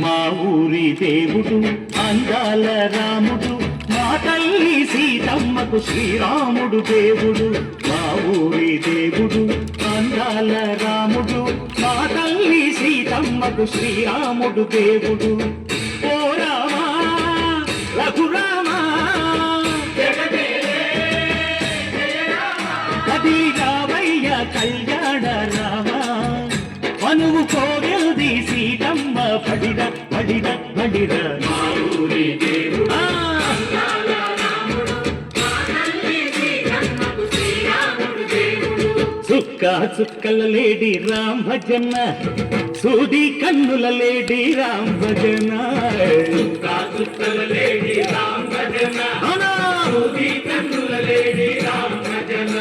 మా ఊరి దేవుడు అందాల రాముడు, మా తల్లి సీతమ్మకు శ్రీరాముడు దేవుడు. మా ఊరి దేవుడు అందాల రాముడు, మా తల్లి సీతమ్మకు శ్రీరాముడు దేవుడు. ఓ రామా రఘురామా కది రామయ్య కళ్యాణ రామా, మనువు కోగెల్ది సీతమ్మ పడిద పడిద పడిద. మా ఊరి దేవుడు చుక్క చుక్కల లేడి రామ్ భజన, సూది కన్నుల లేడి రామ్ భజన. చుక్క చుక్కల లేడి రామ్ భజన, సూది కన్నుల లేడి రామ్ భజన.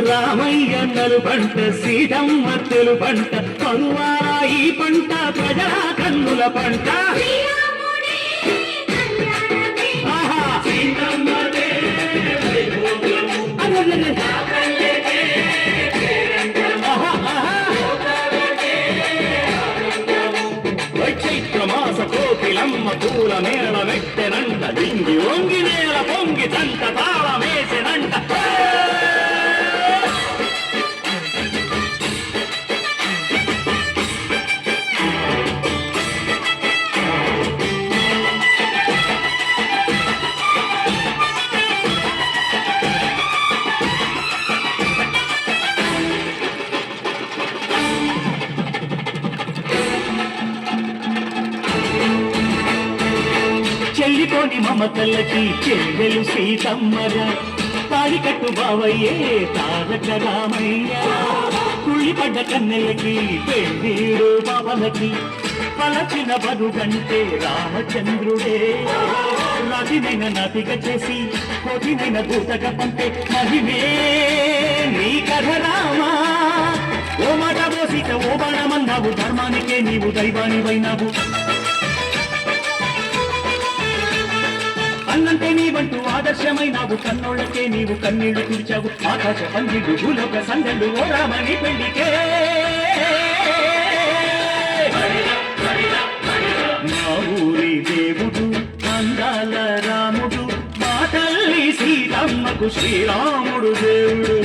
రామయ్య నలుబంట సీతమ్మ తెలుబంట, పరువాల ఈ పంట ప్రజా కన్నుల పంట. చైత్రమాస కోకిలమ్మ పూల మేళ వెట్టెనంట, దింగి వంగి నేల పొంగి తంట తాళమేసెనంట. చెల్లిపోని మమతల్లకి చెల్లెలు సీతమ్మరా, తాళికట్టు బావయ్యే తారక రామయ్య. కుళ్ళిపడ్డ కన్నెలకి పెళ్ళీడు బావలకి, పలచిన బరుగంటే రామచంద్రుడే. నదినైన నదిగ చేసి కొదినైన దూతగ పంపే మహిమే నీ కథ రామా. ఓ మాట ఓ సీత ఓ బాణమన్నావు, ధర్మానికే నీవు దైవానివైనావు. అన్నంటే నీవంటూ ఆదర్శమైనావు, కన్నోళ్ళకే నీవు కన్నీళ్లు తుడిచావు. ఆకాశ పందిళ్ళు భూలోక సందళ్ళు ఓ రామని పెళ్లికే. మా ఊరి దేవుడు అందాల రాముడు, మా తల్లి సీతమ్మకు శ్రీరాముడు దేవుడు.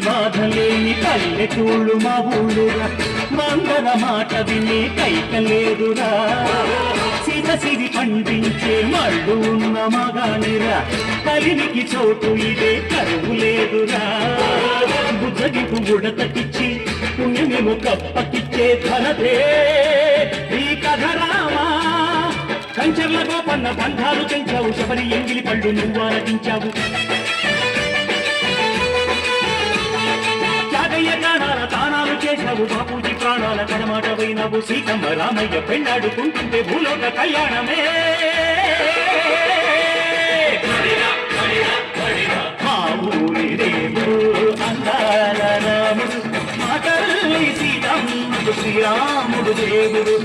బాధలేని పల్లెటూళ్ళు మా ఊళ్ళురా, మందర మాట విని కైకలేదురా. సీత సిరి పండించే మళ్ళు ఉన్న మగానిరా, కలినికి చోటు ఇదే కరువు లేదురా. బుజ్జగిపు గుడతకిచ్చి పుణ్యమేమో కప్పకిచ్చే ధనదే ఈ కథ రామా. కంచర్ల గోపన్న బంధాలు పెంచావు, శబరి ఎంగిలి పళ్ళు నువ్వు ఆరగించావు. ప్రాణాల తానాలు చేశావు, బాపూజీ ప్రాణాల కడమాట వైనవు. సీతమ్మ రామయ్య పెళ్ళాడుకుంటుంటే భూలోక కళ్యాణమే. మా ఊరి దేవుడు అందాల రాముడు, మా తల్లి సీతమ్మకు శ్రీరాముడు దేవుడు.